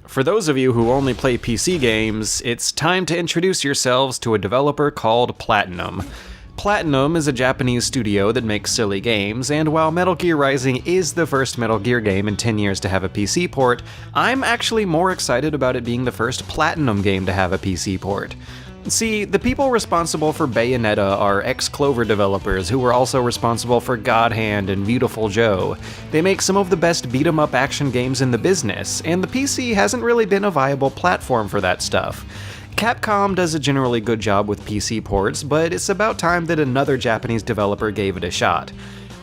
For those of you who only play PC games, it's time to introduce yourselves to a developer called Platinum. Platinum is a Japanese studio that makes silly games, and while Metal Gear Rising is the first Metal Gear game in 10 years to have a PC port, I'm actually more excited about it being the first Platinum game to have a PC port. See, the people responsible for Bayonetta are ex-Clover developers who were also responsible for God Hand and Beautiful Joe. They make some of the best beat-em-up action games in the business, and the PC hasn't really been a viable platform for that stuff. Capcom does a generally good job with PC ports, but it's about time that another Japanese developer gave it a shot.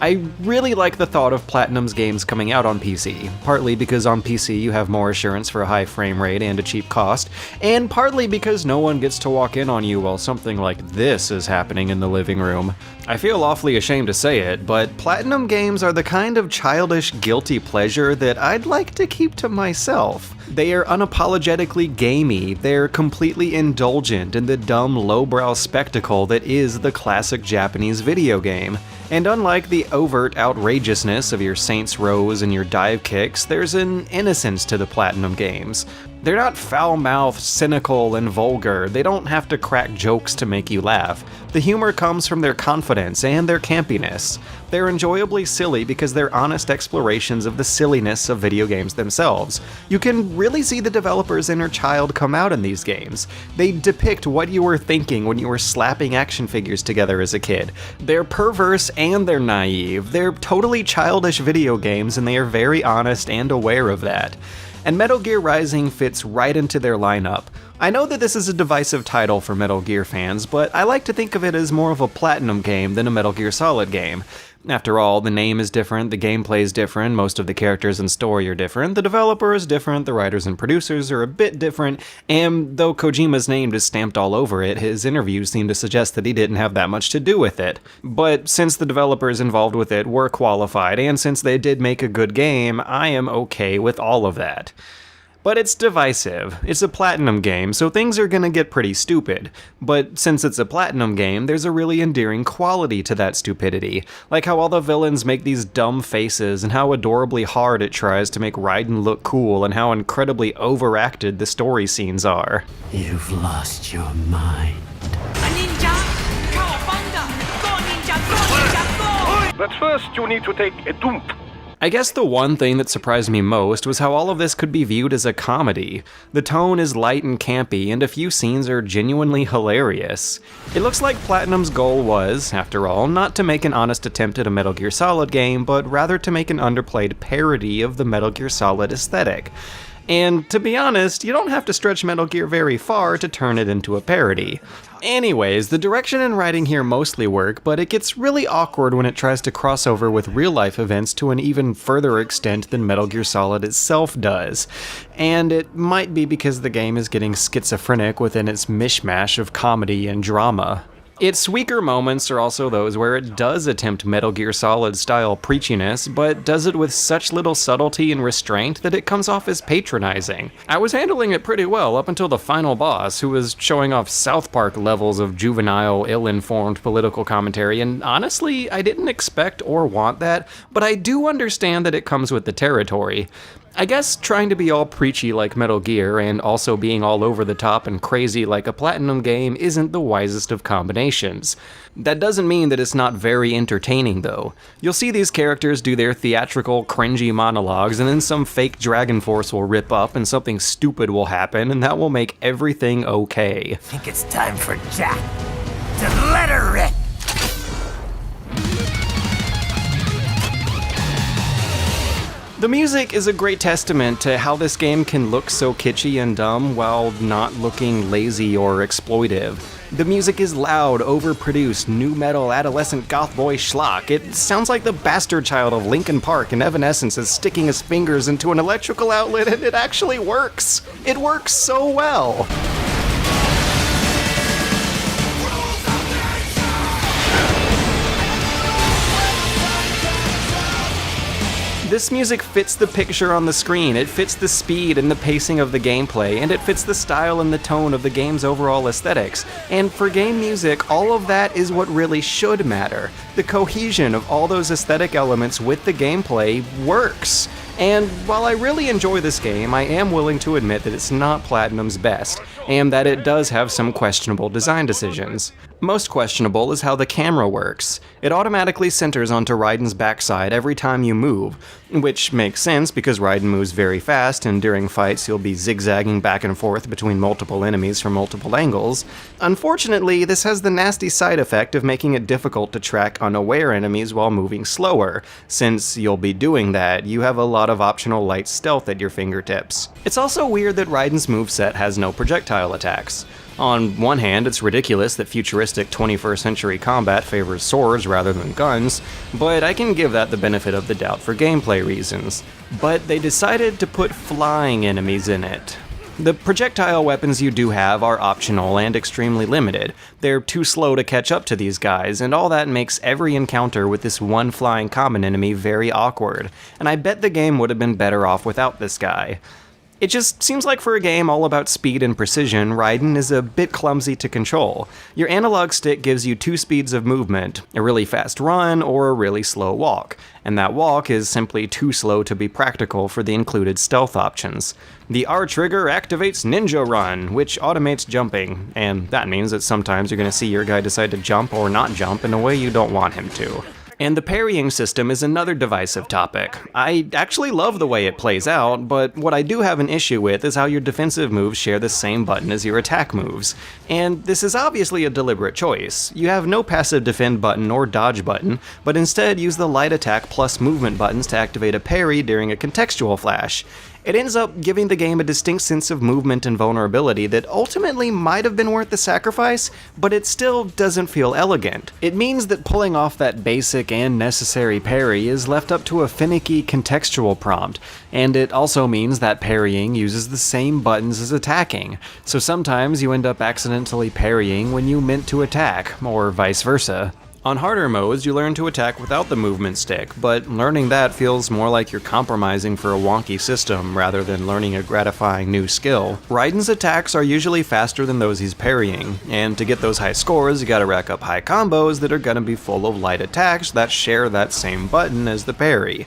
I really like the thought of Platinum's games coming out on PC, partly because on PC you have more assurance for a high frame rate and a cheap cost, and partly because no one gets to walk in on you while something like this is happening in the living room. I feel awfully ashamed to say it, but Platinum games are the kind of childish, guilty pleasure that I'd like to keep to myself. They are unapologetically gamey, they're completely indulgent in the dumb, lowbrow spectacle that is the classic Japanese video game. And unlike the overt outrageousness of your Saints Rows and your dive kicks, there's an innocence to the Platinum games. They're not foul-mouthed, cynical, and vulgar. They don't have to crack jokes to make you laugh. The humor comes from their confidence and their campiness. They're enjoyably silly because they're honest explorations of the silliness of video games themselves. You can really see the developer's inner child come out in these games. They depict what you were thinking when you were slapping action figures together as a kid. They're perverse and they're naive. They're totally childish video games, and they are very honest and aware of that. And Metal Gear Rising fits right into their lineup. I know that this is a divisive title for Metal Gear fans, but I like to think of it as more of a Platinum game than a Metal Gear Solid game. After all, the name is different, the gameplay is different, most of the characters and story are different, the developer is different, the writers and producers are a bit different, and though Kojima's name is stamped all over it, his interviews seem to suggest that he didn't have that much to do with it. But since the developers involved with it were qualified, and since they did make a good game, I am okay with all of that. But it's divisive. It's a Platinum game, so things are gonna get pretty stupid. But since it's a Platinum game, there's a really endearing quality to that stupidity. Like how all the villains make these dumb faces, and how adorably hard it tries to make Raiden look cool, and how incredibly overacted the story scenes are. You've lost your mind. But first you need to take a dump. I guess the one thing that surprised me most was how all of this could be viewed as a comedy. The tone is light and campy, and a few scenes are genuinely hilarious. It looks like Platinum's goal was, after all, not to make an honest attempt at a Metal Gear Solid game, but rather to make an underplayed parody of the Metal Gear Solid aesthetic. And to be honest, you don't have to stretch Metal Gear very far to turn it into a parody. Anyways, the direction and writing here mostly work, but it gets really awkward when it tries to cross over with real-life events to an even further extent than Metal Gear Solid itself does. And it might be because the game is getting schizophrenic within its mishmash of comedy and drama. Its weaker moments are also those where it does attempt Metal Gear Solid-style preachiness, but does it with such little subtlety and restraint that it comes off as patronizing. I was handling it pretty well up until the final boss, who was showing off South Park levels of juvenile, ill-informed political commentary, and honestly, I didn't expect or want that, but I do understand that it comes with the territory. I guess trying to be all preachy like Metal Gear and also being all over the top and crazy like a Platinum game isn't the wisest of combinations. That doesn't mean that it's not very entertaining though. You'll see these characters do their theatrical, cringy monologues, and then some fake Dragon Force will rip up and something stupid will happen, and that will make everything okay. I think it's time for Jack to let her rip. The music is a great testament to how this game can look so kitschy and dumb while not looking lazy or exploitive. The music is loud, overproduced, nu metal, adolescent goth boy schlock. It sounds like the bastard child of Linkin Park and Evanescence is sticking his fingers into an electrical outlet, and it actually works! It works so well! This music fits the picture on the screen, it fits the speed and the pacing of the gameplay, and it fits the style and the tone of the game's overall aesthetics. And for game music, all of that is what really should matter. The cohesion of all those aesthetic elements with the gameplay works. And while I really enjoy this game, I am willing to admit that it's not Platinum's best, and that it does have some questionable design decisions. Most questionable is how the camera works. It automatically centers onto Raiden's backside every time you move, which makes sense because Raiden moves very fast, and during fights you'll be zigzagging back and forth between multiple enemies from multiple angles. Unfortunately, this has the nasty side effect of making it difficult to track unaware enemies while moving slower. Since you'll be doing that, you have a lot of optional light stealth at your fingertips. It's also weird that Raiden's moveset has no projectile attacks. On one hand, it's ridiculous that futuristic 21st century combat favors swords rather than guns, but I can give that the benefit of the doubt for gameplay reasons. But they decided to put flying enemies in it. The projectile weapons you do have are optional and extremely limited. They're too slow to catch up to these guys, and all that makes every encounter with this one flying common enemy very awkward, and I bet the game would have been better off without this guy. It just seems like for a game all about speed and precision, Raiden is a bit clumsy to control. Your analog stick gives you two speeds of movement, a really fast run or a really slow walk, and that walk is simply too slow to be practical for the included stealth options. The R trigger activates Ninja Run, which automates jumping, and that means that sometimes you're going to see your guy decide to jump or not jump in a way you don't want him to. And the parrying system is another divisive topic. I actually love the way it plays out, but what I do have an issue with is how your defensive moves share the same button as your attack moves. And this is obviously a deliberate choice. You have no passive defend button or dodge button, but instead use the light attack plus movement buttons to activate a parry during a contextual flash. It ends up giving the game a distinct sense of movement and vulnerability that ultimately might have been worth the sacrifice, but it still doesn't feel elegant. It means that pulling off that basic and necessary parry is left up to a finicky contextual prompt, and it also means that parrying uses the same buttons as attacking, so sometimes you end up accidentally parrying when you meant to attack, or vice versa. On harder modes, you learn to attack without the movement stick, but learning that feels more like you're compromising for a wonky system rather than learning a gratifying new skill. Raiden's attacks are usually faster than those he's parrying, and to get those high scores, you gotta rack up high combos that are gonna be full of light attacks that share that same button as the parry.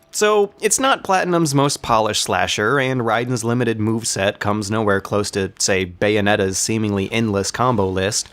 So, it's not Platinum's most polished slasher, and Raiden's limited moveset comes nowhere close to, say, Bayonetta's seemingly endless combo list.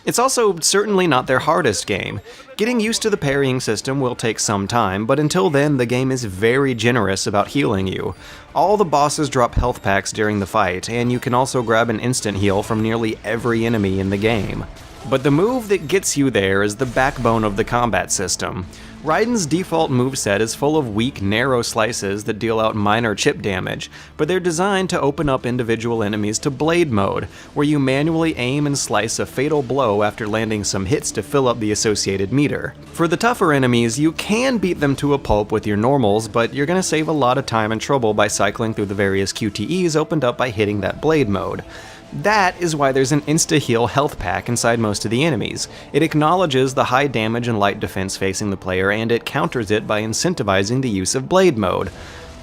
It's also certainly not their hardest game. Getting used to the parrying system will take some time, but until then the game is very generous about healing you. All the bosses drop health packs during the fight, and you can also grab an instant heal from nearly every enemy in the game. But the move that gets you there is the backbone of the combat system. Raiden's default moveset is full of weak, narrow slices that deal out minor chip damage, but they're designed to open up individual enemies to blade mode, where you manually aim and slice a fatal blow after landing some hits to fill up the associated meter. For the tougher enemies, you can beat them to a pulp with your normals, but you're gonna save a lot of time and trouble by cycling through the various QTEs opened up by hitting that blade mode. That is why there's an insta-heal health pack inside most of the enemies. It acknowledges the high damage and light defense facing the player, and it counters it by incentivizing the use of blade mode.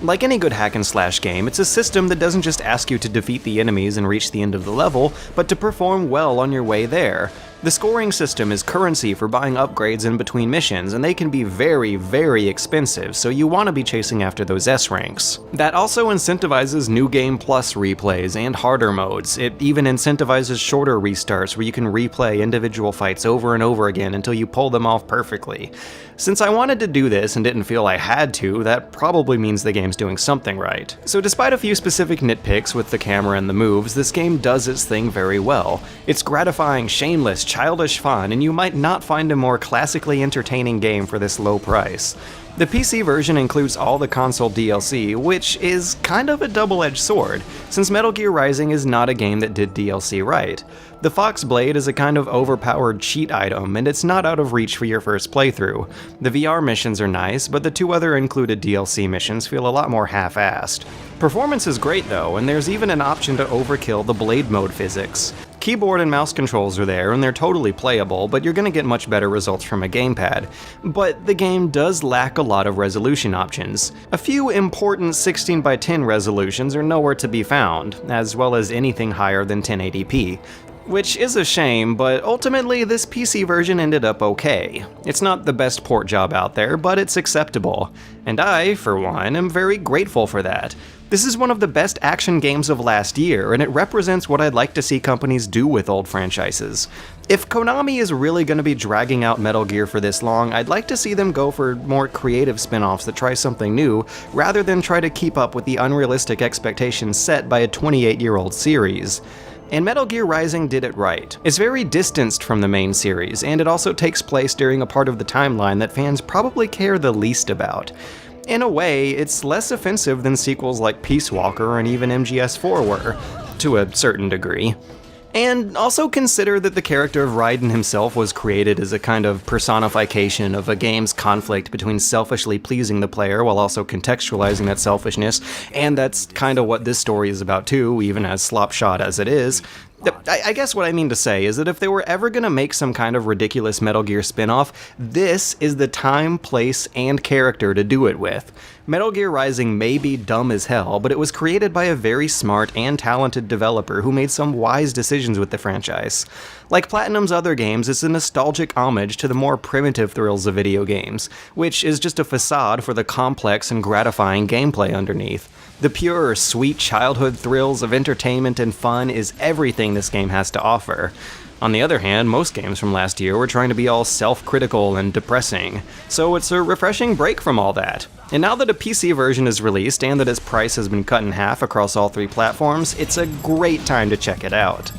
Like any good hack and slash game, it's a system that doesn't just ask you to defeat the enemies and reach the end of the level, but to perform well on your way there. The scoring system is currency for buying upgrades in between missions, and they can be very, very expensive, so you want to be chasing after those S ranks. That also incentivizes New Game Plus replays and harder modes. It even incentivizes shorter restarts where you can replay individual fights over and over again until you pull them off perfectly. Since I wanted to do this and didn't feel I had to, that probably means the game's doing something right. So despite a few specific nitpicks with the camera and the moves, this game does its thing very well. It's gratifying, shameless, childish fun, and you might not find a more classically entertaining game for this low price. The PC version includes all the console DLC, which is kind of a double-edged sword, since Metal Gear Rising is not a game that did DLC right. The Fox Blade is a kind of overpowered cheat item, and it's not out of reach for your first playthrough. The VR missions are nice, but the two other included DLC missions feel a lot more half-assed. Performance is great though, and there's even an option to overkill the blade mode physics. Keyboard and mouse controls are there, and they're totally playable, but you're gonna get much better results from a gamepad. But the game does lack a lot of resolution options. A few important 16:10 resolutions are nowhere to be found, as well as anything higher than 1080p. Which is a shame, but ultimately this PC version ended up okay. It's not the best port job out there, but it's acceptable. And I, for one, am very grateful for that. This is one of the best action games of last year, and it represents what I'd like to see companies do with old franchises. If Konami is really going to be dragging out Metal Gear for this long, I'd like to see them go for more creative spin-offs that try something new, rather than try to keep up with the unrealistic expectations set by a 28-year-old series. And Metal Gear Rising did it right. It's very distanced from the main series, and it also takes place during a part of the timeline that fans probably care the least about. In a way, it's less offensive than sequels like Peace Walker and even MGS4 were, to a certain degree. And also consider that the character of Raiden himself was created as a kind of personification of a game's conflict between selfishly pleasing the player while also contextualizing that selfishness, and that's kind of what this story is about too, even as slopshod as it is. I guess what I mean to say is that if they were ever going to make some kind of ridiculous Metal Gear spin-off, this is the time, place, and character to do it with. Metal Gear Rising may be dumb as hell, but it was created by a very smart and talented developer who made some wise decisions with the franchise. Like Platinum's other games, it's a nostalgic homage to the more primitive thrills of video games, which is just a facade for the complex and gratifying gameplay underneath. The pure, sweet childhood thrills of entertainment and fun is everything this game has to offer. On the other hand, most games from last year were trying to be all self-critical and depressing, so it's a refreshing break from all that. And now that a PC version is released and that its price has been cut in half across all three platforms, it's a great time to check it out.